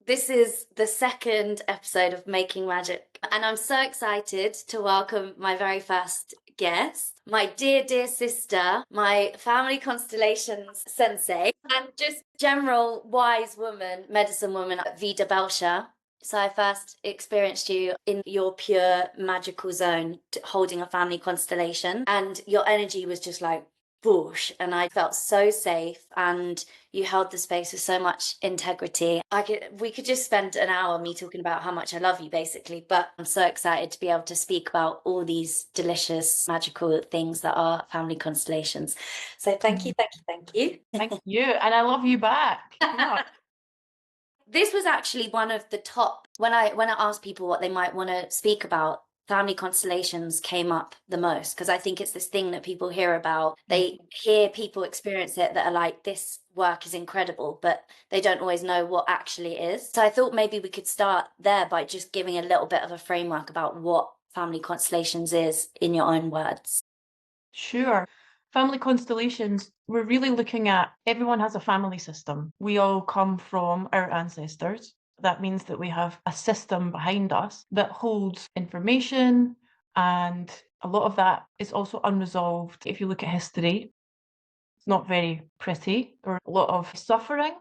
This is the second episode of Making Magic, and I'm so excited to welcome my very first guest, my dear, dear sister, my family constellations sensei, and just general wise woman, medicine woman, Vida Belsher. So I first experienced you in your pure magical zone, holding a family constellation, and your energy was just like whoosh, and I felt so safe, and you held the space with so much integrity. We could just spend an hour me talking about how much I love you, basically, but I'm so excited to be able to speak about all these delicious, magical things that are family constellations. So thank you, thank you, thank you. Thank you, and I love you back. This was actually one of the top when I asked people what they might want to speak about. Family constellations came up the most because I think it's this thing that people hear about. They hear people experience it that are like, this work is incredible, but they don't always know what actually is. So I thought maybe we could start there by just giving a little bit of a framework about what family constellations is in your own words. Sure. Family constellations, we're really looking at everyone has a family system. We all come from our ancestors. That means that we have a system behind us that holds information, and a lot of that is also unresolved. If you look at history, it's not very pretty. There are a lot of suffering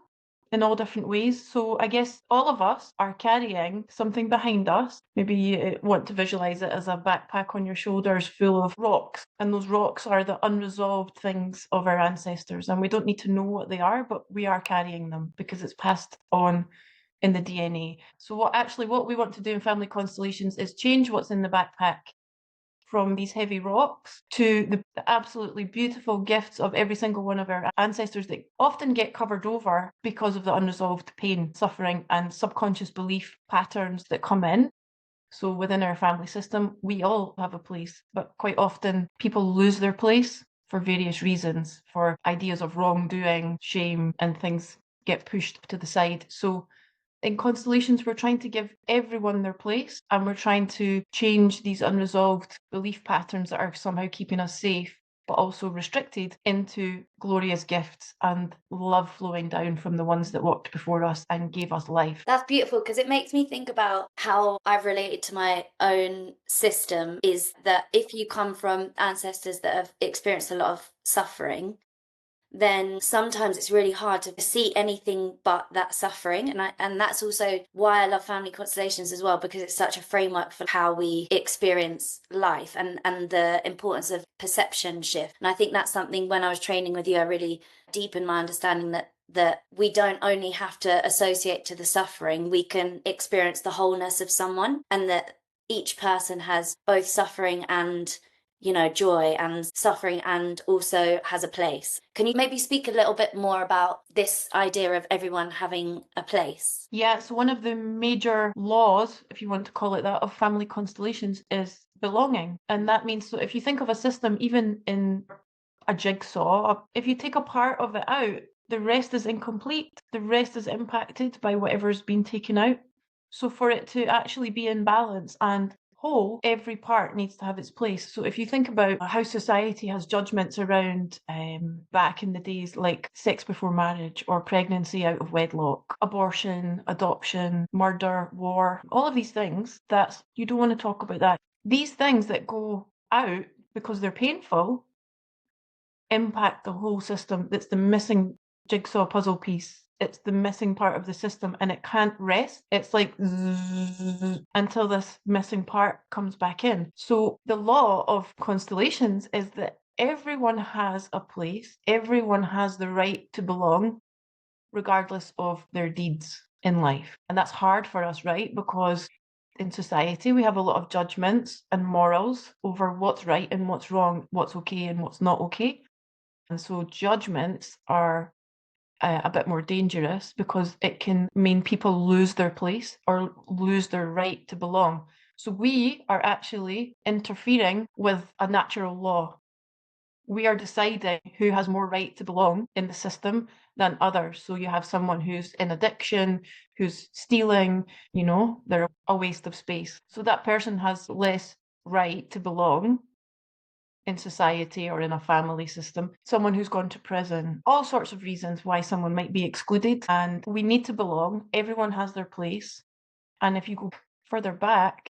in all different ways. So I guess all of us are carrying something behind us. Maybe you want to visualize it as a backpack on your shoulders full of rocks. And those rocks are the unresolved things of our ancestors. And we don't need to know what they are, but we are carrying them because it's passed on in the DNA. So what we want to do in family constellations is change what's in the backpack from these heavy rocks to the absolutely beautiful gifts of every single one of our ancestors that often get covered over because of the unresolved pain, suffering, and subconscious belief patterns that come in. So within our family system, we all have a place, but quite often people lose their place for various reasons, for ideas of wrongdoing, shame, and things get pushed to the side. So in constellations, we're trying to give everyone their place, and we're trying to change these unresolved belief patterns that are somehow keeping us safe, but also restricted, into glorious gifts and love flowing down from the ones that walked before us and gave us life. That's beautiful because it makes me think about how I've related to my own system is that if you come from ancestors that have experienced a lot of suffering, then sometimes it's really hard to see anything but that suffering. And that's also why I love family constellations as well, because it's such a framework for how we experience life, and the importance of perception shift. And I think that's something when I was training with you, I really deepened my understanding that we don't only have to associate to the suffering, we can experience the wholeness of someone, and that each person has both suffering and joy, and suffering, and also has a place. Can you maybe speak a little bit more about this idea of everyone having a place? Yeah, so one of the major laws, if you want to call it that, of family constellations is belonging. And that means, so if you think of a system, even in a jigsaw, if you take a part of it out, the rest is incomplete. The rest is impacted by whatever's been taken out. So for it to actually be in balance and whole, every part needs to have its place. So if you think about how society has judgments around back in the days, like sex before marriage or pregnancy out of wedlock, abortion, adoption, murder, war, all of these things, that you don't want to talk about that. These things that go out because they're painful impact the whole system. That's the missing jigsaw puzzle piece. It's the missing part of the system, and it can't rest. It's like until this missing part comes back in. So the law of constellations is that everyone has a place, everyone has the right to belong, regardless of their deeds in life. And that's hard for us, right? Because in society, we have a lot of judgments and morals over what's right and what's wrong, what's okay and what's not okay. And so judgments are a bit more dangerous because it can mean people lose their place or lose their right to belong. So we are actually interfering with a natural law. We are deciding who has more right to belong in the system than others. So you have someone who's in addiction, who's stealing, they're a waste of space. So that person has less right to belong in society or in a family system, someone who's gone to prison, all sorts of reasons why someone might be excluded. And we need to belong. Everyone has their place. And if you go further back,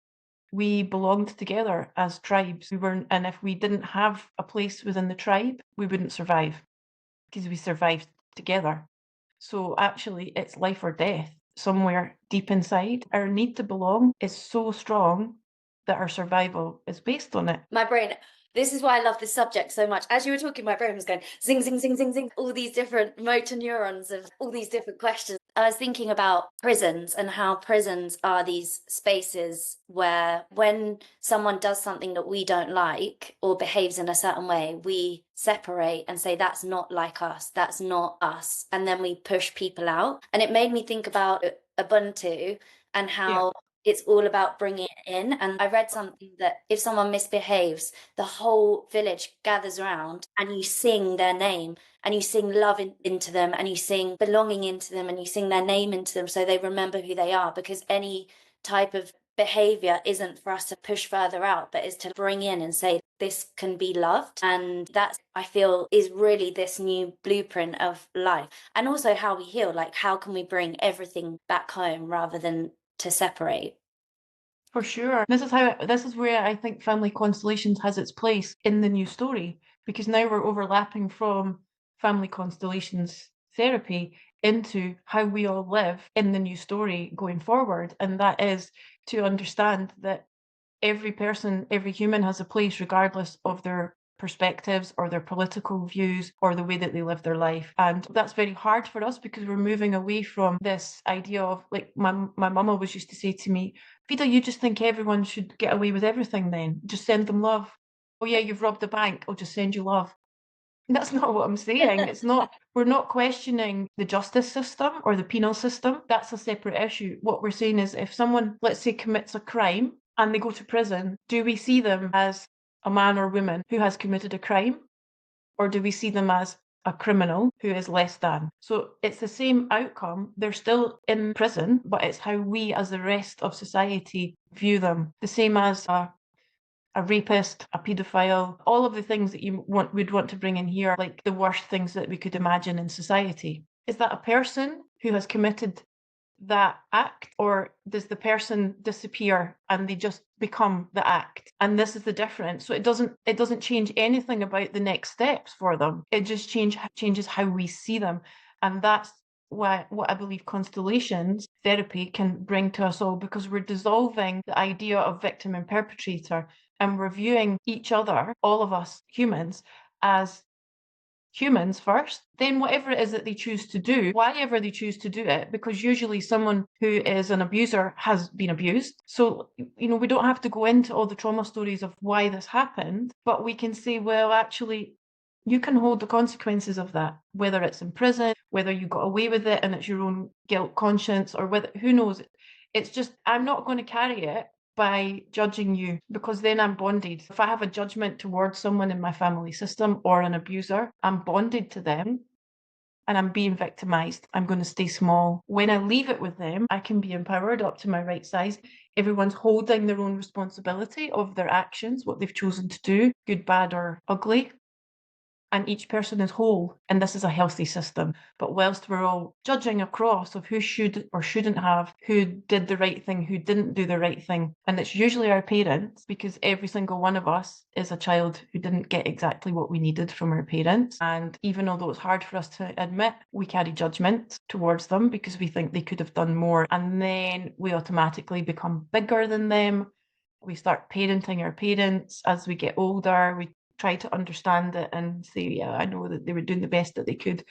we belonged together as tribes. And if we didn't have a place within the tribe, we wouldn't survive because we survived together. So actually, it's life or death somewhere deep inside. Our need to belong is so strong that our survival is based on it. My brain, this is why I love this subject so much. As you were talking, my brain was going zing, zing, zing, zing, zing, all these different motor neurons of all these different questions. I was thinking about prisons and how prisons are these spaces where when someone does something that we don't like or behaves in a certain way, we separate and say, that's not like us, that's not us. And then we push people out. And it made me think about Ubuntu and how it's all about bringing it in. And I read something that if someone misbehaves, the whole village gathers around and you sing their name and you sing love into them and you sing belonging into them and you sing their name into them so they remember who they are, because any type of behavior isn't for us to push further out, but is to bring in and say this can be loved. And that, I feel, is really this new blueprint of life. And also how we heal, like how can we bring everything back home rather than to separate. For sure. This is where I think family constellations has its place in the new story, because now we're overlapping from family constellations therapy into how we all live in the new story going forward. And that is to understand that every person, every human has a place regardless of their perspectives or their political views or the way that they live their life. And that's very hard for us because we're moving away from this idea of, like, my mum always used to say to me, Vida, you just think everyone should get away with everything then. Just send them love. Oh yeah, you've robbed a bank, I'll just send you love. That's not what I'm saying. It's not, we're not questioning the justice system or the penal system. That's a separate issue. What we're saying is if someone, let's say, commits a crime and they go to prison, do we see them as a man or woman who has committed a crime? Or do we see them as a criminal who is less than? So it's the same outcome. They're still in prison, but it's how we as the rest of society view them. The same as a rapist, a paedophile, all of the things that would want to bring in here, like the worst things that we could imagine in society. Is that a person who has committed that act, or does the person disappear and they just become the act? And this is the difference. So it doesn't change anything about the next steps for them. It just changes how we see them. And that's what I believe constellations therapy can bring to us all, because we're dissolving the idea of victim and perpetrator, and we're viewing each other, all of us humans, as humans first, then whatever it is that they choose to do, whyever they choose to do it, because usually someone who is an abuser has been abused. So, we don't have to go into all the trauma stories of why this happened, but we can say, well, actually, you can hold the consequences of that, whether it's in prison, whether you got away with it and it's your own guilt conscience, or whether, who knows. It's just, I'm not going to carry it by judging you, because then I'm bonded. If I have a judgment towards someone in my family system or an abuser, I'm bonded to them and I'm being victimized. I'm going to stay small. When I leave it with them, I can be empowered up to my right size. Everyone's holding their own responsibility of their actions, what they've chosen to do, good, bad, or ugly. And each person is whole, and this is a healthy system. But whilst we're all judging across of who should or shouldn't have, who did the right thing, who didn't do the right thing, and it's usually our parents, because every single one of us is a child who didn't get exactly what we needed from our parents. And even although it's hard for us to admit, we carry judgment towards them because we think they could have done more, and then we automatically become bigger than them. We start parenting our parents as we get older. We try to understand it and say, yeah, I know that they were doing the best that they could,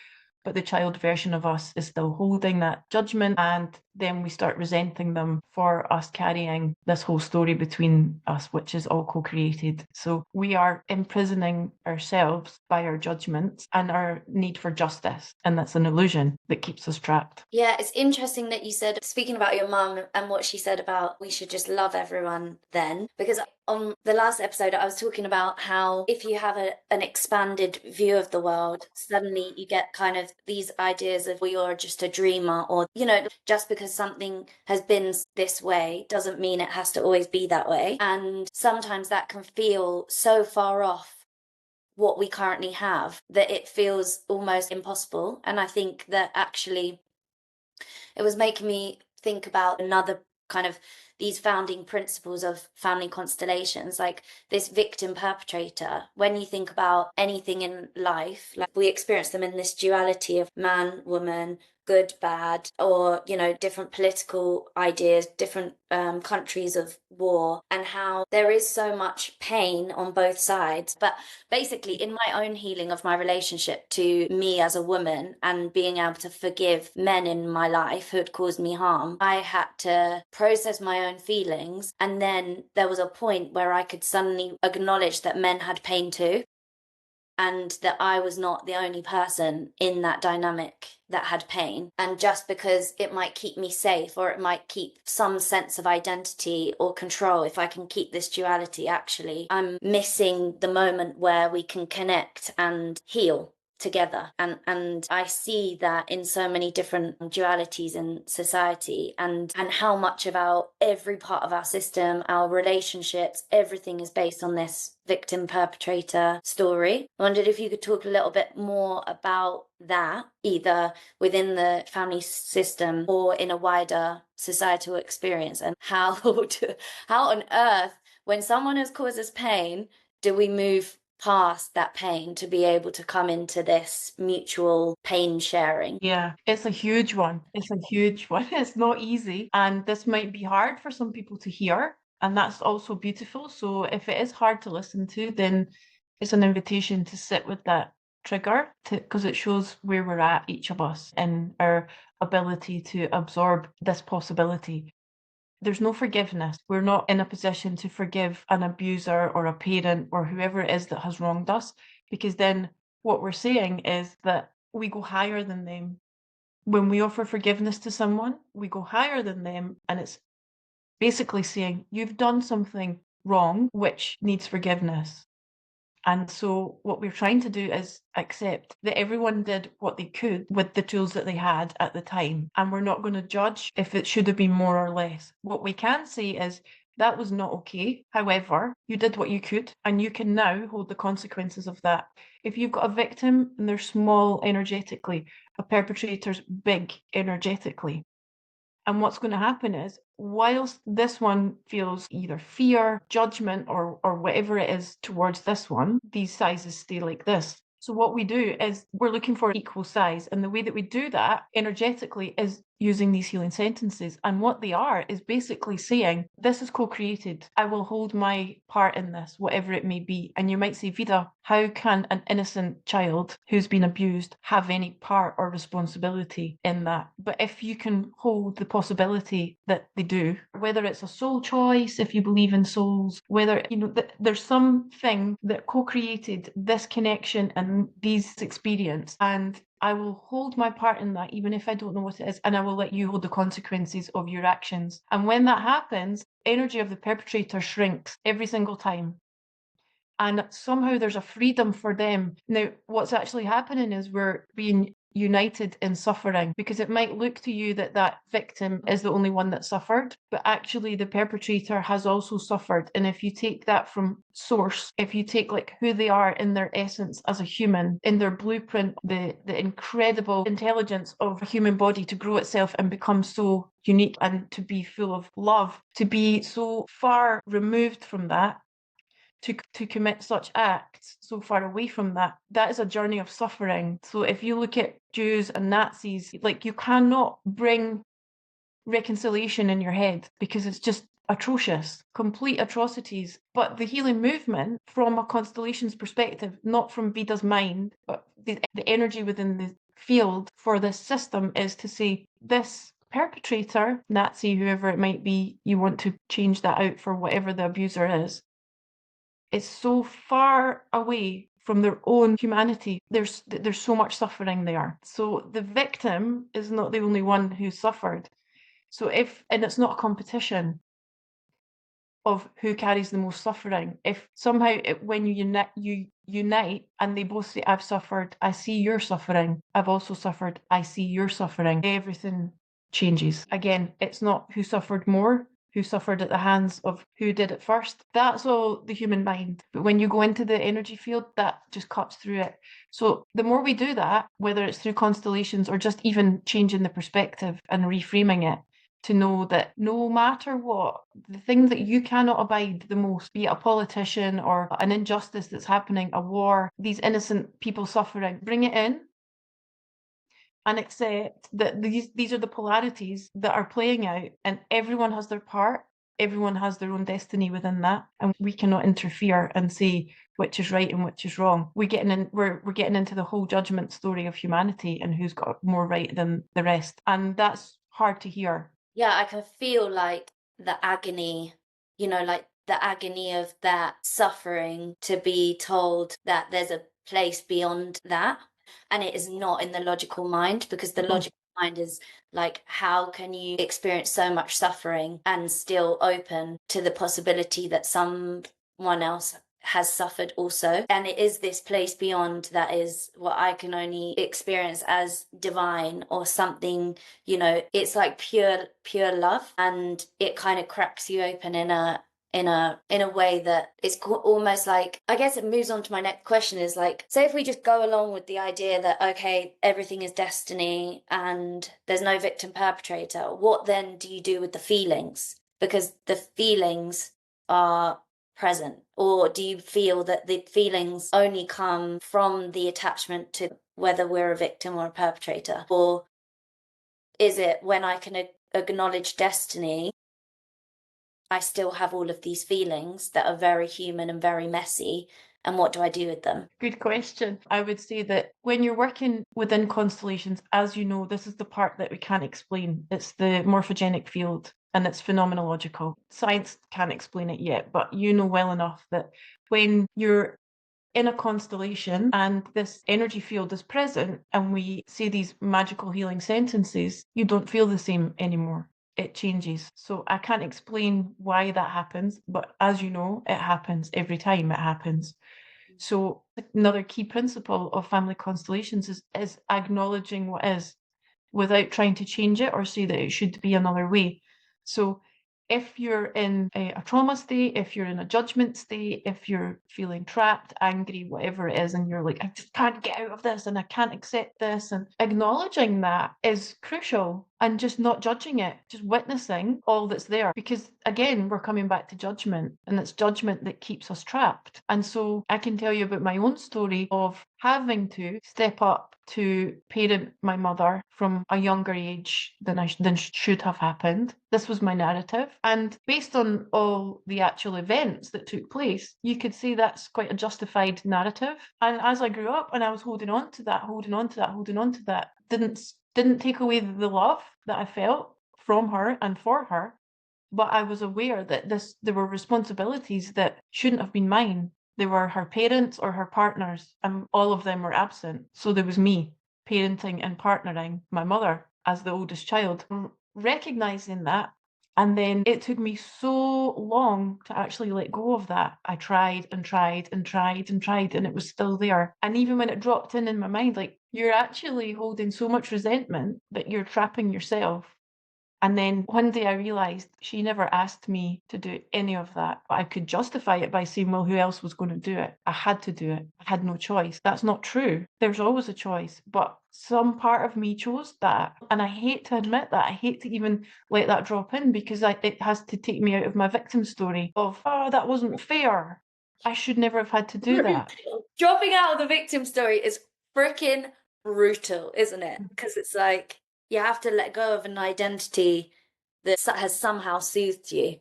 but the child version of us is still holding that judgment, and then we start resenting them for us carrying this whole story between us, which is all co-created. So we are imprisoning ourselves by our judgments and our need for justice, and that's an illusion that keeps us trapped. Yeah, it's interesting that you said, speaking about your mum and what she said about we should just love everyone then, because on the last episode, I was talking about how if you have an expanded view of the world, suddenly you get kind of these ideas of, well, you're just a dreamer, or, just because something has been this way doesn't mean it has to always be that way. And sometimes that can feel so far off what we currently have, that it feels almost impossible. And I think that actually it was making me think about another kind of these founding principles of family constellations, like this victim perpetrator. When you think about anything in life, like we experience them in this duality of man, woman, good, bad, or, you know, different political ideas, different countries of war, and how there is so much pain on both sides. But basically, in my own healing of my relationship to me as a woman and being able to forgive men in my life who had caused me harm, I had to process my own feelings. And then there was a point where I could suddenly acknowledge that men had pain too, and that I was not the only person in that dynamic that had pain. And just because it might keep me safe, or it might keep some sense of identity or control, if I can keep this duality, actually, I'm missing the moment where we can connect and heal together. And I see that in so many different dualities in society, and how much about every part of our system, our relationships, everything is based on this victim perpetrator story. I wondered if you could talk a little bit more about that, either within the family system or in a wider societal experience, and how how on earth, when someone has caused us pain, do we move past that pain to be able to come into this mutual pain sharing? Yeah, it's a huge one. It's a huge one. It's not easy. And this might be hard for some people to hear. And that's also beautiful. So if it is hard to listen to, then it's an invitation to sit with that trigger, because it shows where we're at, each of us, and our ability to absorb this possibility. There's no forgiveness. We're not in a position to forgive an abuser or a parent or whoever it is that has wronged us, because then what we're saying is that we go higher than them. When we offer forgiveness to someone, we go higher than them, and it's basically saying, you've done something wrong, which needs forgiveness. And so what we're trying to do is accept that everyone did what they could with the tools that they had at the time. And we're not going to judge if it should have been more or less. What we can say is that was not okay. However, you did what you could, and you can now hold the consequences of that. If you've got a victim and they're small energetically, a perpetrator's big energetically. And what's going to happen is, whilst this one feels either fear, judgment, or whatever it is towards this one, these sizes stay like this. So what we do is we're looking for equal size. And the way that we do that energetically is using these healing sentences. And what they are is basically saying, this is co-created. I will hold my part in this, whatever it may be. And you might say, Vida, how can an innocent child who's been abused have any part or responsibility in that? But if you can hold the possibility that they do, whether it's a soul choice, if you believe in souls, whether, you know, there's something that co-created this connection and these experience, and I will hold my part in that, even if I don't know what it is, and I will let you hold the consequences of your actions. And when that happens, energy of the perpetrator shrinks every single time. And somehow there's a freedom for them. Now, what's actually happening is we're being united in suffering, because it might look to you that that victim is the only one that suffered, but actually the perpetrator has also suffered. And if you take that from source, if you take like who they are in their essence as a human, in their blueprint, the incredible intelligence of a human body to grow itself and become so unique and to be full of love, to be so far removed from that, to commit such acts so far away from that, that is a journey of suffering. So if you look at Jews and Nazis, like, you cannot bring reconciliation in your head, because it's just atrocious, complete atrocities. But the healing movement, from a constellations perspective, not from Vida's mind, but the energy within the field for this system, is to say, this perpetrator, Nazi, whoever it might be, you want to change that out for whatever the abuser is so far away from their own humanity. There's so much suffering there. So the victim is not the only one who suffered. So and it's not a competition of who carries the most suffering. If somehow when you unite and they both say, I've suffered, I see your suffering, I've also suffered, I see your suffering, everything changes. Again, it's not who suffered more, who suffered at the hands of who did it first. That's all the human mind. But when you go into the energy field, that just cuts through it. So the more we do that, whether it's through constellations or just even changing the perspective and reframing it, to know that no matter what, the thing that you cannot abide the most, be it a politician or an injustice that's happening, a war, these innocent people suffering, bring it in and accept that these are the polarities that are playing out, and everyone has their part. Everyone has their own destiny within that, and we cannot interfere and say which is right and which is wrong. We're getting into the whole judgment story of humanity and who's got more right than the rest, and that's hard to hear. Yeah, I can feel like the agony, like the agony of that suffering, to be told that there's a place beyond that. And it is not in the logical mind, because the logical mind is like, how can you experience so much suffering and still open to the possibility that someone else has suffered also? And it is this place beyond that is what I can only experience as divine or something. It's like pure love, and it kind of cracks you open in a way that it's almost like, I guess it moves on to my next question, is like, say if we just go along with the idea that, okay, everything is destiny and there's no victim perpetrator, what then do you do with the feelings? Because the feelings are present. Or do you feel that the feelings only come from the attachment to whether we're a victim or a perpetrator? Or is it, when I can acknowledge destiny, I still have all of these feelings that are very human and very messy, and what do I do with them? Good question. I would say that when you're working within constellations, as you know, this is the part that we can't explain. It's the morphogenic field, and it's phenomenological. Science can't explain it yet, but you know well enough that when you're in a constellation and this energy field is present and we say these magical healing sentences, you don't feel the same anymore. It changes. So I can't explain why that happens, but as you know, it happens every time it happens. So another key principle of family constellations is acknowledging what is, without trying to change it or say that it should be another way. So if you're in a trauma state, if you're in a judgment state, if you're feeling trapped, angry, whatever it is, and you're like, I just can't get out of this and I can't accept this, and acknowledging that is crucial, and just not judging it, just witnessing all that's there. Because again, we're coming back to judgment, and it's judgment that keeps us trapped. And so I can tell you about my own story of having to step up to parent my mother from a younger age than should have happened. This was my narrative. And based on all the actual events that took place, you could say that's quite a justified narrative. And as I grew up and I was holding on to that, didn't take away the love that I felt from her and for her. But I was aware that there were responsibilities that shouldn't have been mine. They were her parents or her partners, and all of them were absent. So there was me parenting and partnering my mother as the oldest child. Recognizing that, and then it took me so long to actually let go of that. I tried and tried and tried and tried, and it was still there. And even when it dropped in my mind, like, you're actually holding so much resentment that you're trapping yourself. And then one day I realized she never asked me to do any of that, but I could justify it by saying, well, who else was going to do it? I had to do it. I had no choice. That's not true. There's always a choice, but some part of me chose that. And I hate to admit that. I hate to even let that drop in, because it has to take me out of my victim story of, oh, that wasn't fair. I should never have had to do that. Dropping out of the victim story is freaking brutal, isn't it? Because it's like, you have to let go of an identity that has somehow soothed you.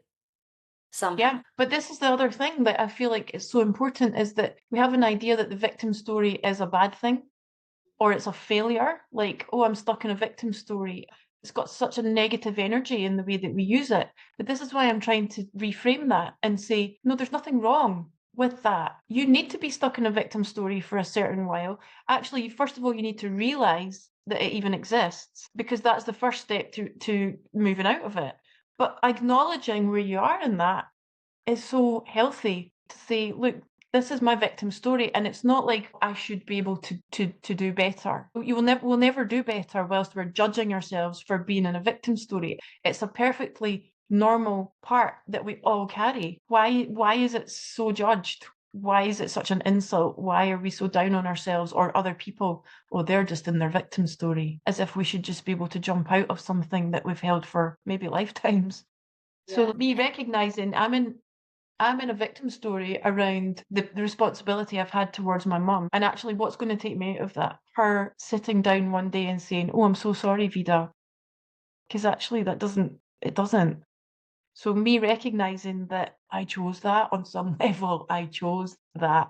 Somehow. Yeah, but this is the other thing that I feel like is so important, is that we have an idea that the victim story is a bad thing, or it's a failure. Like, oh, I'm stuck in a victim story. It's got such a negative energy in the way that we use it. But this is why I'm trying to reframe that and say, no, there's nothing wrong with that. You need to be stuck in a victim story for a certain while. Actually, first of all, you need to realize that it even exists, because that's the first step to moving out of it. But acknowledging where you are in that is so healthy, to say, look, this is my victim story, and it's not like I should be able to do better. We'll never do better whilst we're judging ourselves for being in a victim story. It's a perfectly normal part that we all carry. Why is it so judged? Why is it such an insult? Why are we so down on ourselves or other people? Oh, they're just in their victim story, as if we should just be able to jump out of something that we've held for maybe lifetimes. Yeah. So me recognizing I'm in a victim story around the responsibility I've had towards my mum, and actually what's going to take me out of that. Her sitting down one day and saying, "Oh, I'm so sorry, Vida," because actually it doesn't. So me recognizing that I chose that on some level, I chose that.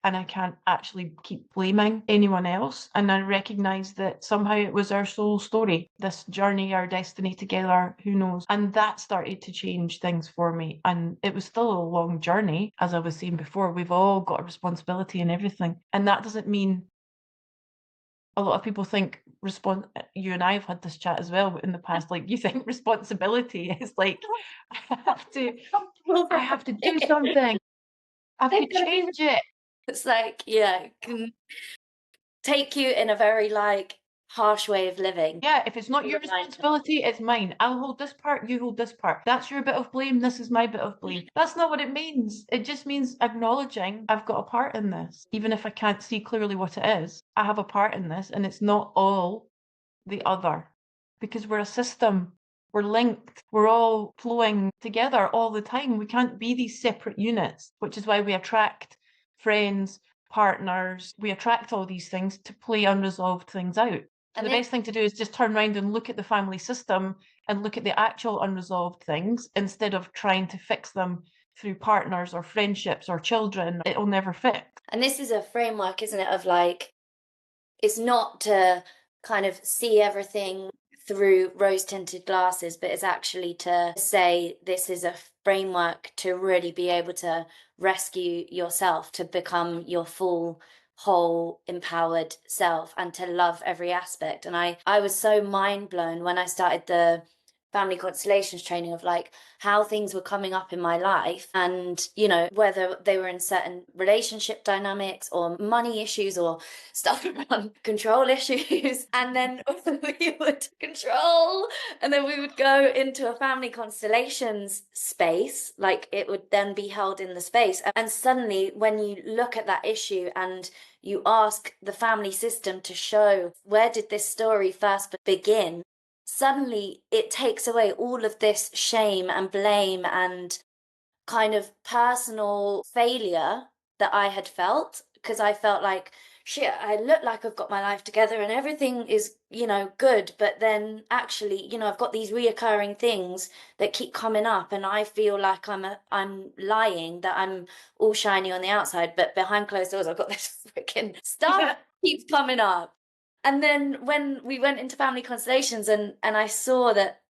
And I can't actually keep blaming anyone else. And I recognize that somehow it was our soul story, this journey, our destiny together, who knows? And that started to change things for me. And it was still a long journey. As I was saying before, we've all got a responsibility in everything. And that doesn't mean a lot of people think you and I have had this chat as well in the past, like you think responsibility is like I have to I have to do something. I have to change it. It's like, yeah, it can take you in a very like harsh way of living. Yeah, if it's not your Reminder. responsibility, it's mine. I'll hold this part, you hold this part. That's your bit of blame, this is my bit of blame. That's not what it means. It just means acknowledging I've got a part in this. Even if I can't see clearly what it is, I have a part in this, and it's not all the other, because we're a system, we're linked, we're all flowing together all the time. We can't be these separate units, which is why we attract friends, partners, we attract all these things to play unresolved things out. So And the then, best thing to do is just turn around and look at the family system and look at the actual unresolved things instead of trying to fix them through partners or friendships or children. It'll never fix. and this is a framework, isn't it, of like, it's not to kind of see everything through rose tinted glasses, but it's actually to say this is a framework to really be able to rescue yourself, to become your full, whole, empowered self, and to love every aspect. And I was so mind blown when I started the family constellations training of like how things were coming up in my life, and you know, whether they were in certain relationship dynamics or money issues or stuff around control issues. And then we would control, and then we would go into a family constellations space, like it would then be held in the space. And suddenly, when you look at that issue and you ask the family system to show where did this story first begin, suddenly it takes away all of this shame and blame and kind of personal failure that I had felt, because I felt like, shit, I look like I've got my life together and everything is, you know, good. But then actually, you know, I've got these reoccurring things that keep coming up, and I feel like I'm lying, that I'm all shiny on the outside, but behind closed doors, I've got this freaking stuff that keeps coming up. And then when we went into family constellations and I saw that,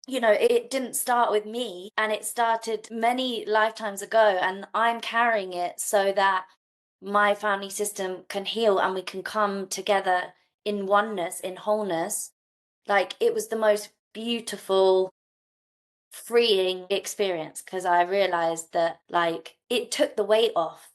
you know, it didn't start with me, and it started many lifetimes ago, and I'm carrying it so that my family system can heal and we can come together in oneness, in wholeness. Like, it was the most beautiful, freeing experience, because I realized that like it took the weight off.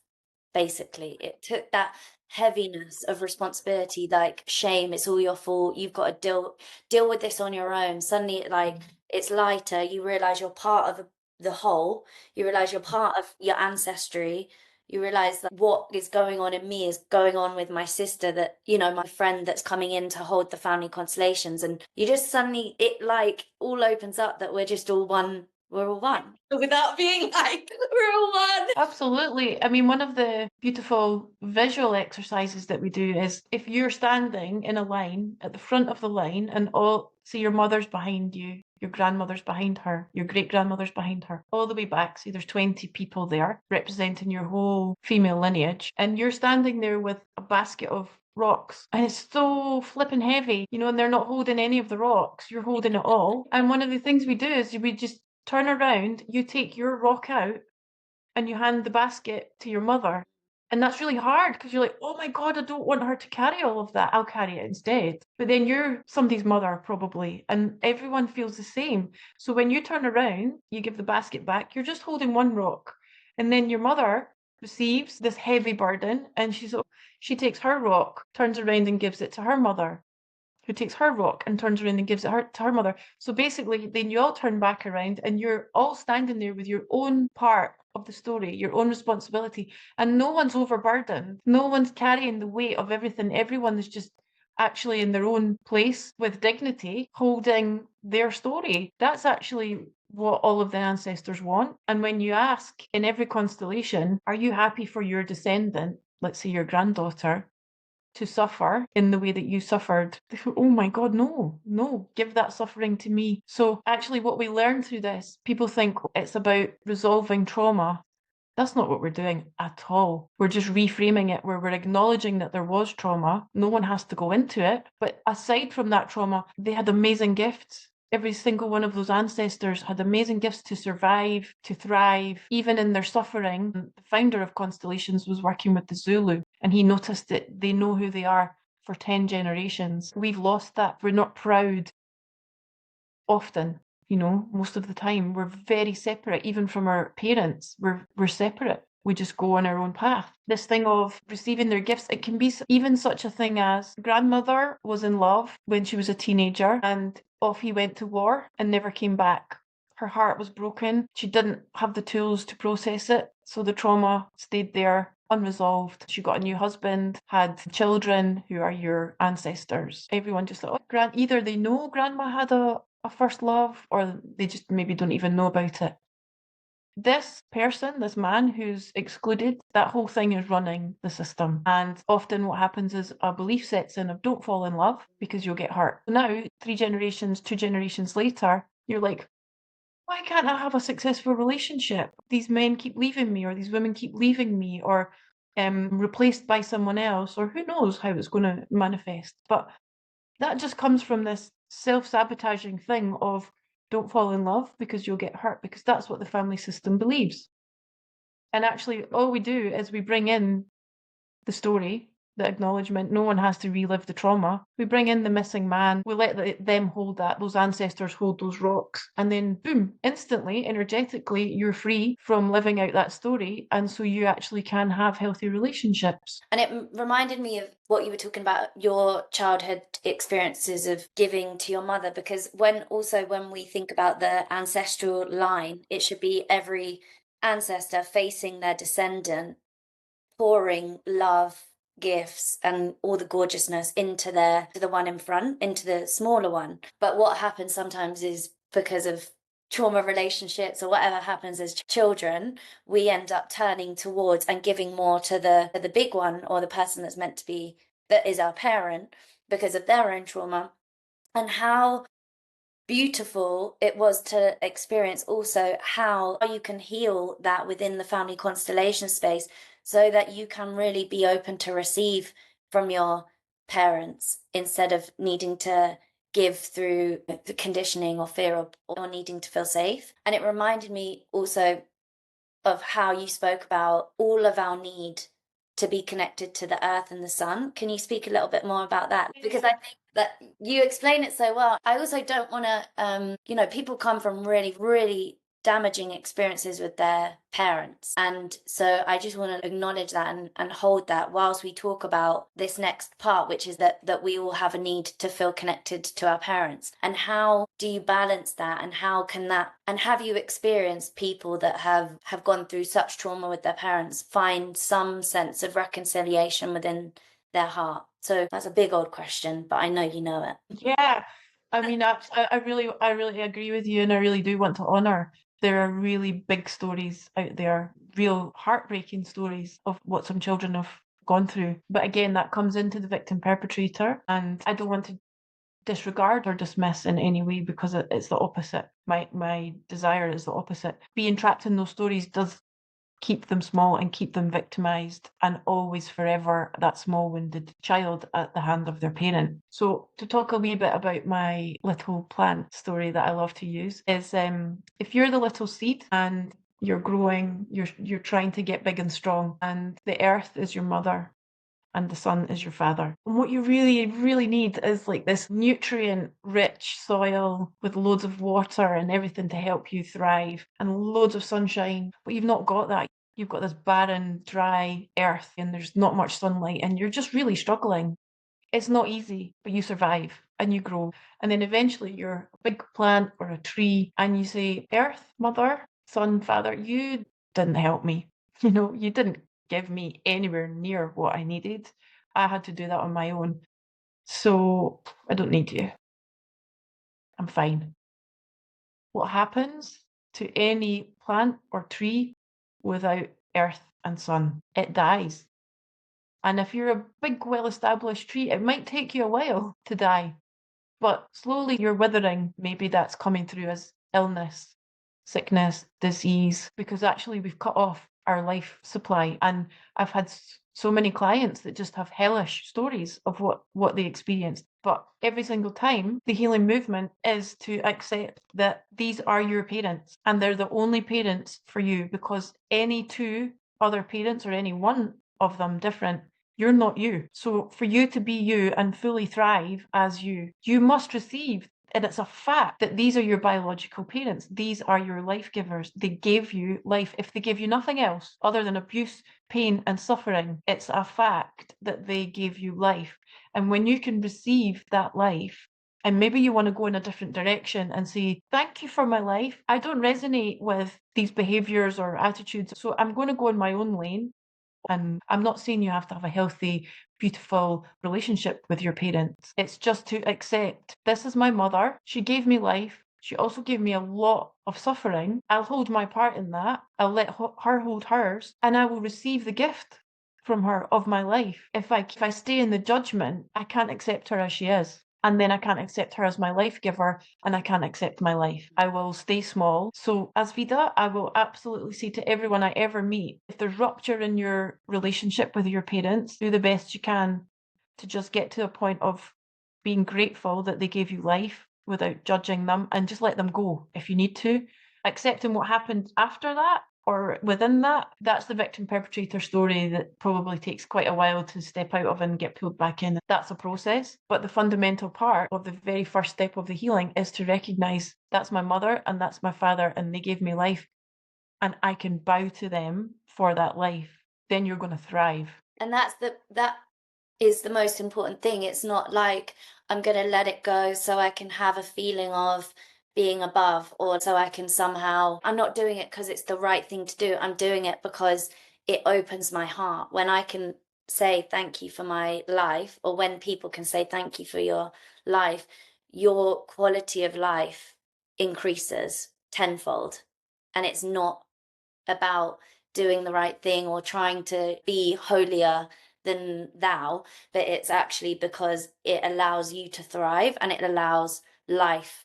Basically, it took that heaviness of responsibility, like shame, it's all your fault, you've got to deal with this on your own. Suddenly like it's lighter, you realize you're part of the whole, you realize you're part of your ancestry, you realize that what is going on in me is going on with my sister, that, you know, my friend that's coming in to hold the family constellations. And you just suddenly, it like all opens up that we're just all one, we're all one, without being like we're all one. Absolutely. I mean, one of the beautiful visual exercises that we do is if you're standing in a line at the front of the line and all, see your mother's behind you, your grandmother's behind her, your great grandmother's behind her, all the way back. See, there's 20 people there representing your whole female lineage. And you're standing there with a basket of rocks, and it's so flippin' heavy, you know, and they're not holding any of the rocks, you're holding it all. And one of the things we do is we just turn around, you take your rock out and you hand the basket to your mother. And that's really hard because you're like, oh my God, I don't want her to carry all of that. I'll carry it instead. But then you're somebody's mother, probably, and everyone feels the same. So when you turn around, you give the basket back, you're just holding one rock. And then your mother receives this heavy burden and she takes her rock, turns around and gives it to her mother, who takes her rock and turns around and gives it to her mother. So basically, then you all turn back around and you're all standing there with your own part of the story, your own responsibility, and no one's overburdened. No one's carrying the weight of everything. Everyone is just actually in their own place with dignity, holding their story. That's actually what all of the ancestors want. And when you ask in every constellation, are you happy for your descendant, let's say your granddaughter, to suffer in the way that you suffered? Oh my God, no, no, give that suffering to me. So actually what we learn through this, people think it's about resolving trauma. That's not what we're doing at all. We're just reframing it where we're acknowledging that there was trauma. No one has to go into it. But aside from that trauma, they had amazing gifts. Every single one of those ancestors had amazing gifts to survive, to thrive, even in their suffering. The founder of Constellations was working with the Zulu, and he noticed that they know who they are for 10 generations. We've lost that. We're not proud often, most of the time. We're very separate, even from our parents. We're separate. We just go on our own path. This thing of receiving their gifts, it can be even such a thing as grandmother was in love when she was a teenager and off he went to war and never came back. Her heart was broken. She didn't have the tools to process it. So the trauma stayed there unresolved. She got a new husband, had children who are your ancestors. Everyone just thought, either they know grandma had a first love or they just maybe don't even know about it. This person, this man who's excluded, that whole thing is running the system. And often what happens is a belief sets in of don't fall in love because you'll get hurt. Now, 3 generations, 2 generations later, you're like, why can't I have a successful relationship? These men keep leaving me, or these women keep leaving me, or replaced by someone else, or who knows how it's going to manifest. But that just comes from this self-sabotaging thing of don't fall in love because you'll get hurt, because that's what the family system believes. And actually, all we do is we bring in the story, the acknowledgement. No one has to relive the trauma. We bring in the missing man. We let them hold that. Those ancestors hold those rocks. And then, boom, instantly, energetically, you're free from living out that story. And so you actually can have healthy relationships. And it reminded me of what you were talking about, your childhood experiences of giving to your mother, because when we think about the ancestral line, it should be every ancestor facing their descendant, pouring love, gifts, and all the gorgeousness into the one in front, into the smaller one. But what happens sometimes is because of trauma relationships or whatever happens as children, we end up turning towards and giving more to the big one, or the person that's meant to be, that is our parent, because of their own trauma. And how beautiful it was to experience also how you can heal that within the family constellation space, so that you can really be open to receive from your parents instead of needing to give through the conditioning or fear, or needing to feel safe. And it reminded me also of how you spoke about all of our need to be connected to the earth and the sun. Can you speak a little bit more about that? Because I think that you explain it so well. I also don't want to, people come from really, really damaging experiences with their parents. And so I just want to acknowledge that and hold that whilst we talk about this next part, which is that we all have a need to feel connected to our parents. And how do you balance that? And how can that, and have you experienced people that have gone through such trauma with their parents find some sense of reconciliation within their heart? So that's a big old question, but I know you know it. Yeah. I mean, I really agree with you, and I really do want to honor there are really big stories out there, real heartbreaking stories of what some children have gone through. But again, that comes into the victim perpetrator, and I don't want to disregard or dismiss in any way, because it's the opposite. My desire is the opposite. Being trapped in those stories does keep them small and keep them victimized and always forever that small wounded child at the hand of their parent. So to talk a wee bit about my little plant story that I love to use is if you're the little seed and you're growing, you're trying to get big and strong, and the earth is your mother and the sun is your father. And what you really, really need is like this nutrient rich soil with loads of water and everything to help you thrive, and loads of sunshine. But you've not got that. You've got this barren, dry earth, and there's not much sunlight, and you're just really struggling. It's not easy, but you survive and you grow. And then eventually you're a big plant or a tree and you say, Earth, Mother, Son, Father, you didn't help me. You didn't give me anywhere near what I needed. I had to do that on my own. So I don't need you. I'm fine. What happens to any plant or tree without earth and sun? It dies. And if you're a big, well-established tree, it might take you a while to die. But slowly you're withering. Maybe that's coming through as illness, sickness, disease, because actually we've cut off our life supply. And I've had so many clients that just have hellish stories of what they experienced. But every single time, the healing movement is to accept that these are your parents and they're the only parents for you, because any two other parents or any one of them different, you're not you. So for you to be you and fully thrive as you must receive, and it's a fact that these are your biological parents. These are your life givers. They gave you life. If they give you nothing else other than abuse, pain, and suffering, it's a fact that they gave you life. And when you can receive that life, and maybe you want to go in a different direction and say, thank you for my life. I don't resonate with these behaviors or attitudes, so I'm going to go in my own lane. And I'm not saying you have to have a healthy, beautiful relationship with your parents. It's just to accept, this is my mother. She gave me life. She also gave me a lot of suffering. I'll hold my part in that. I'll let her hold hers, and I will receive the gift from her of my life. If I stay in the judgment, I can't accept her as she is. And then I can't accept her as my life giver, and I can't accept my life. I will stay small. So as Vida, I will absolutely say to everyone I ever meet, if there's rupture in your relationship with your parents, do the best you can to just get to a point of being grateful that they gave you life without judging them, and just let them go if you need to. Accepting what happened after that or within that, that's the victim perpetrator story that probably takes quite a while to step out of and get pulled back in. That's a process. But the fundamental part of the very first step of the healing is to recognize that's my mother and that's my father, and they gave me life, and I can bow to them for that life. Then you're going to thrive. And that is the most important thing. It's not like I'm going to let it go so I can have a feeling of being above, or so I can somehow, I'm not doing it because it's the right thing to do. I'm doing it because it opens my heart. When I can say thank you for my life, or when people can say thank you for your life, your quality of life increases tenfold. And it's not about doing the right thing or trying to be holier than thou, but it's actually because it allows you to thrive, and it allows life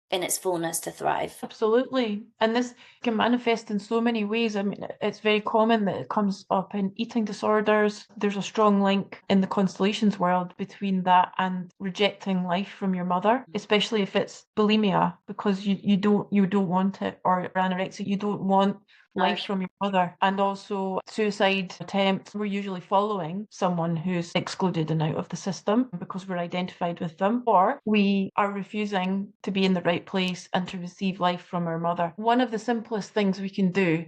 in its fullness to thrive. Absolutely. And this can manifest in so many ways. I mean, it's very common that it comes up in eating disorders. There's a strong link in the constellations world between that and rejecting life from your mother, especially if it's bulimia, because you don't want it, or anorexia, you don't want life from your mother. And also suicide attempts, we're usually following someone who's excluded and out of the system because we're identified with them, or we are refusing to be in the right place and to receive life from our mother. One of the simplest things we can do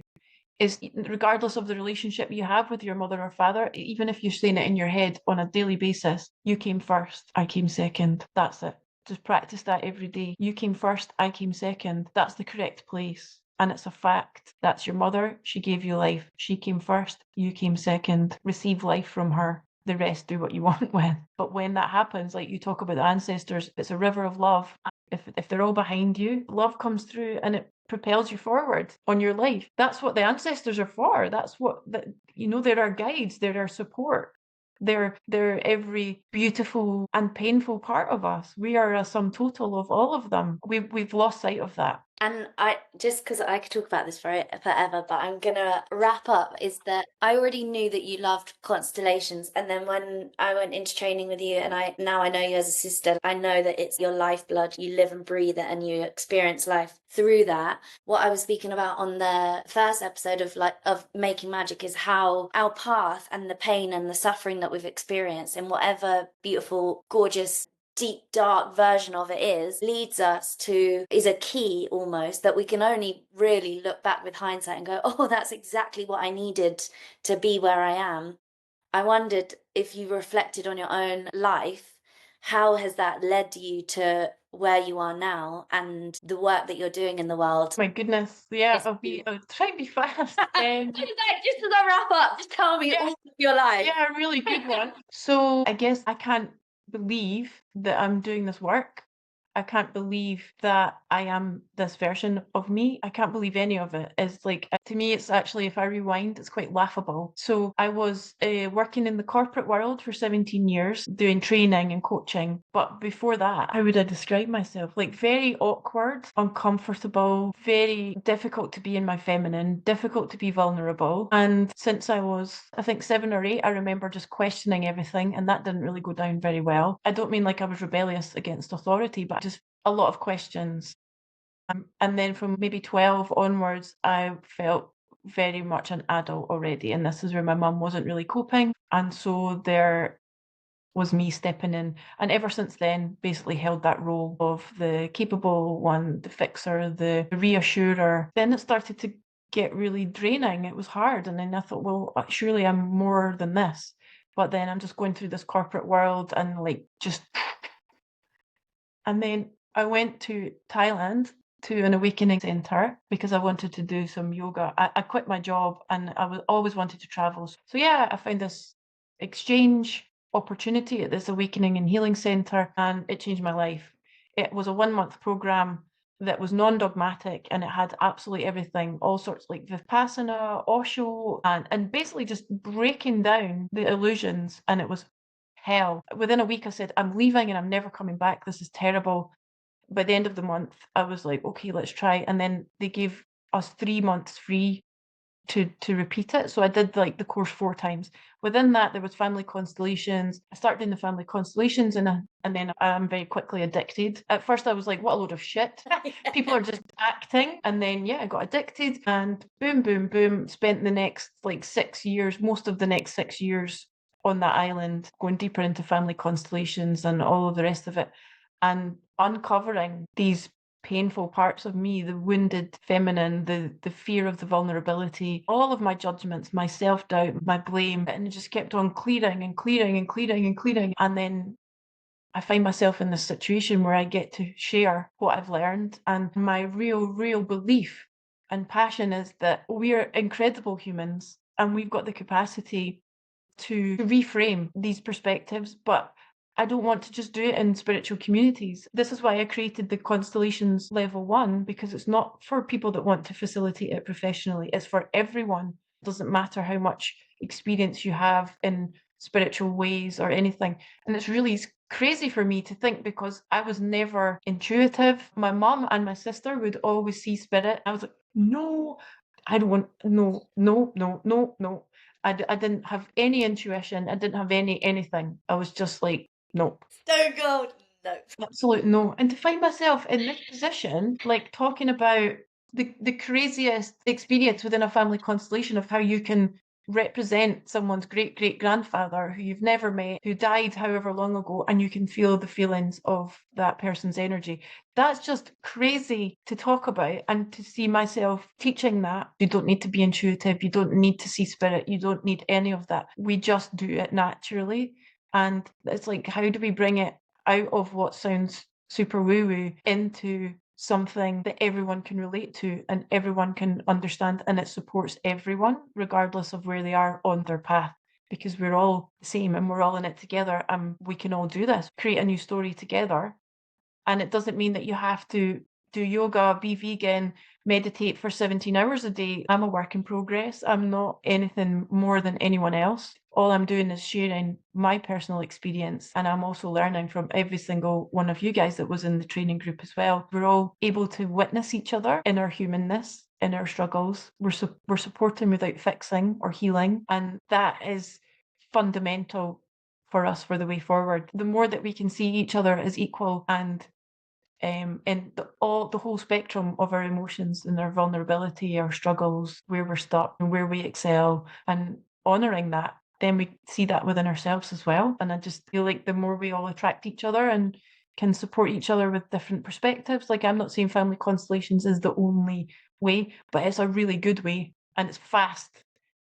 is, regardless of the relationship you have with your mother or father, even if you're saying it in your head on a daily basis, you came first, I came second. That's it. Just practice that every day. You came first, I came second. That's the correct place. And it's a fact. That's your mother. She gave you life. She came first. You came second. Receive life from her. The rest, do what you want with. But when that happens, like you talk about the ancestors, it's a river of love. If they're all behind you, love comes through and it propels you forward on your life. That's what the ancestors are for. That's what they're our guides. They're our support. They're every beautiful and painful part of us. We are a sum total of all of them. We've lost sight of that. And I, just because I could talk about this forever, but I'm gonna wrap up, is that I already knew that you loved constellations, and then when I went into training with you, and now I know you as a sister, I know that it's your lifeblood. You live and breathe it, and you experience life through that. What I was speaking about on the first episode of Making Magic is how our path and the pain and the suffering that we've experienced, in whatever beautiful, gorgeous, deep dark version of it leads us to, is a key almost, that we can only really look back with hindsight and go, oh, that's exactly what I needed to be where I am. I wondered if you reflected on your own life how has that led you to where you are now and the work that you're doing in the world? My goodness. Yeah, Yes, please. I'll try and be fast. Just as I wrap up, just tell me Yeah, all of your life. yeah, a really good one. So I guess I can't believe that I'm doing this work. I can't believe that I am this version of me. I can't believe any of it. It's like, to me, it's actually, if I rewind, it's quite laughable. So I was working in the corporate world for 17 years, doing training and coaching. But before that, how would I describe myself? Like very awkward, uncomfortable, very difficult to be in my feminine, difficult to be vulnerable. And since I was, I think, 7 or 8, I remember just questioning everything, and that didn't really go down very well. I don't mean like I was rebellious against authority, but just a lot of questions. And then from maybe 12 onwards, I felt very much an adult already. And this is where my mum wasn't really coping. And so there was me stepping in. And ever since then, basically held that role of the capable one, the fixer, the reassurer. Then it started to get really draining. It was hard. And then I thought, well, surely I'm more than this. But then I'm just going through this corporate world and like just. And then I went to Thailand to an awakening center because I wanted to do some yoga. I quit my job and I was always wanted to travel. So yeah, I found this exchange opportunity at this awakening and healing center, and it changed my life. It was a 1 month program that was non-dogmatic, and it had absolutely everything, all sorts like Vipassana, Osho, and basically just breaking down the illusions. And it was hell. Within a week, I said, I'm leaving and I'm never coming back. This is terrible. By the end of the month, I was like, okay, let's try. And then they gave us 3 months free to repeat it. So I did like the course 4 times. Within that, there was family constellations. I started doing the family constellations, and then I'm very quickly addicted. At first, I was like, what a load of shit. People are just acting. And then, yeah, I got addicted, and boom, boom, boom. Spent the next like 6 years, most of the next 6 years on that island, going deeper into family constellations and all of the rest of it, and uncovering these painful parts of me, the wounded feminine, the fear of the vulnerability, all of my judgments, my self-doubt, my blame, and it just kept on clearing and clearing and clearing and clearing. And then I find myself in this situation where I get to share what I've learned. And my real belief and passion is that we're incredible humans and we've got the capacity to reframe these perspectives, but I don't want to just do it in spiritual communities. This is why I created the Constellations Level 1, because it's not for people that want to facilitate it professionally. It's for everyone. It doesn't matter how much experience you have in spiritual ways or anything. And it's really crazy for me to think, because I was never intuitive. My mum and my sister would always see spirit. I was like, no, I don't want, no, no, no, no, no. I didn't have any intuition. I didn't have anything. I was just like, nope. Stone Cold. No. Absolute no. And to find myself in this position, like talking about the craziest experience within a family constellation of how you can represent someone's great grandfather who you've never met, who died however long ago, and you can feel the feelings of that person's energy. That's just crazy to talk about, and to see myself teaching that. You don't need to be intuitive, you don't need to see spirit, you don't need any of that. We just do it naturally. And it's like, how do we bring it out of what sounds super woo-woo into something that everyone can relate to and everyone can understand, and it supports everyone regardless of where they are on their path, because we're all the same and we're all in it together, and we can all do this, create a new story together. And it doesn't mean that you have to do yoga, be vegan, meditate for 17 hours a day. I'm a work in progress. I'm not anything more than anyone else. All I'm doing is sharing my personal experience. And I'm also learning from every single one of you guys that was in the training group as well. We're all able to witness each other in our humanness, in our struggles. We're supporting without fixing or healing. And that is fundamental for us for the way forward. The more that we can see each other as equal, and in the whole spectrum of our emotions and our vulnerability, our struggles, where we're stuck and where we excel, and honouring that, then we see that within ourselves as well. And I just feel like the more we all attract each other and can support each other with different perspectives, like I'm not saying family constellations is the only way, but it's a really good way, and it's fast.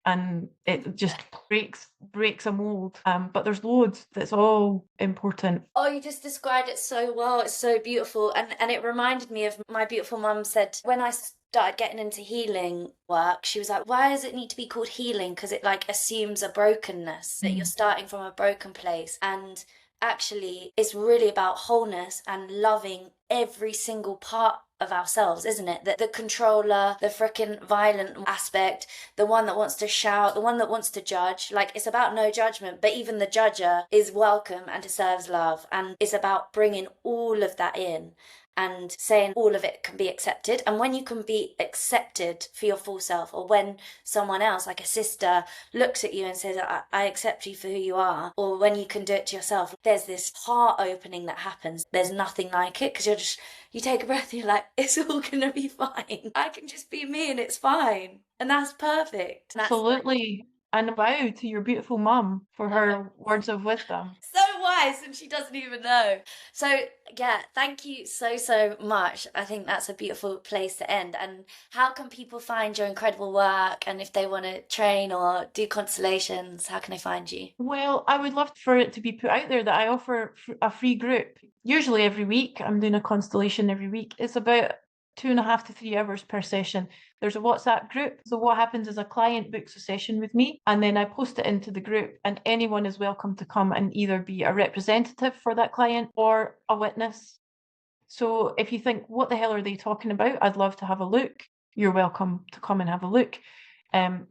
and it just breaks a mold. But there's loads that's all important. Oh, you just described it so well. It's so beautiful. And it reminded me of my beautiful mum said when I started getting into healing work, she was like, why does it need to be called healing? Because it like assumes a brokenness, that you're starting from a broken place. And actually, it's really about wholeness and loving every single part of ourselves, isn't it? That the controller, the freaking violent aspect, the one that wants to shout, the one that wants to judge. Like, it's about no judgment, but even the judger is welcome and deserves love. And it's about bringing all of that in and saying all of it can be accepted. And when you can be accepted for your full self, or when someone else, like a sister, looks at you and says, I accept you for who you are, or when you can do it to yourself, there's this heart opening that happens. There's nothing like it, because you take a breath and you're like, it's all gonna be fine. I can just be me and it's fine. And that's perfect. Absolutely. And a bow to your beautiful mum for her words of wisdom. So wise, and she doesn't even know. So yeah, thank you so much. I think that's a beautiful place to end. And how can people find your incredible work? And if they want to train or do constellations, how can they find you? Well, I would love for it to be put out there that I offer a free group. Usually every week, I'm doing a constellation every week. It's about 2.5 to 3 hours per session. There's a WhatsApp group. So what happens is a client books a session with me, and then I post it into the group, and anyone is welcome to come and either be a representative for that client or a witness. So if you think, what the hell are they talking about? I'd love to have a look. You're welcome to come and have a look.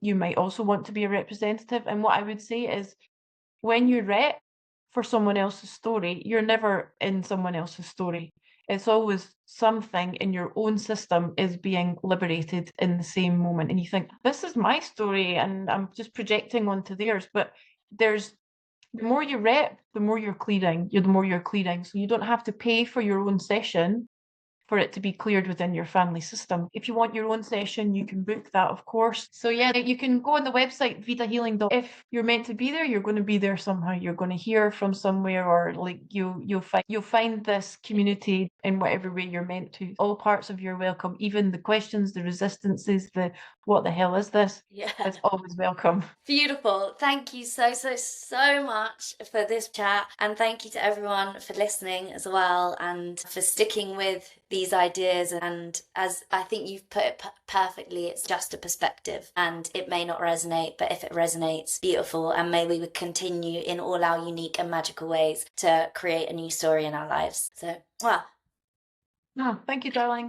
You might also want to be a representative. And what I would say is, when you rep for someone else's story, you're never in someone else's story. It's always something in your own system is being liberated in the same moment. And you think, this is my story and I'm just projecting onto theirs. But there's the more you rep, the more you're clearing. The more you're clearing. So you don't have to pay for your own session for it to be cleared within your family system. If you want your own session, you can book that, of course. So yeah, you can go on the website vidahealing.com. If you're meant to be there, you're going to be there somehow. You're going to hear from somewhere, or like you'll find this community in whatever way you're meant to. All parts of you're welcome, even the questions, the resistances, the what the hell is this? Yeah. It's always welcome. Beautiful. Thank you so much for this chat. And thank you to everyone for listening as well, and for sticking with these ideas. And as I think you've put it perfectly, it's just a perspective and it may not resonate, but if it resonates, beautiful. And may we continue in all our unique and magical ways to create a new story in our lives. So, well. Oh, thank you, darling.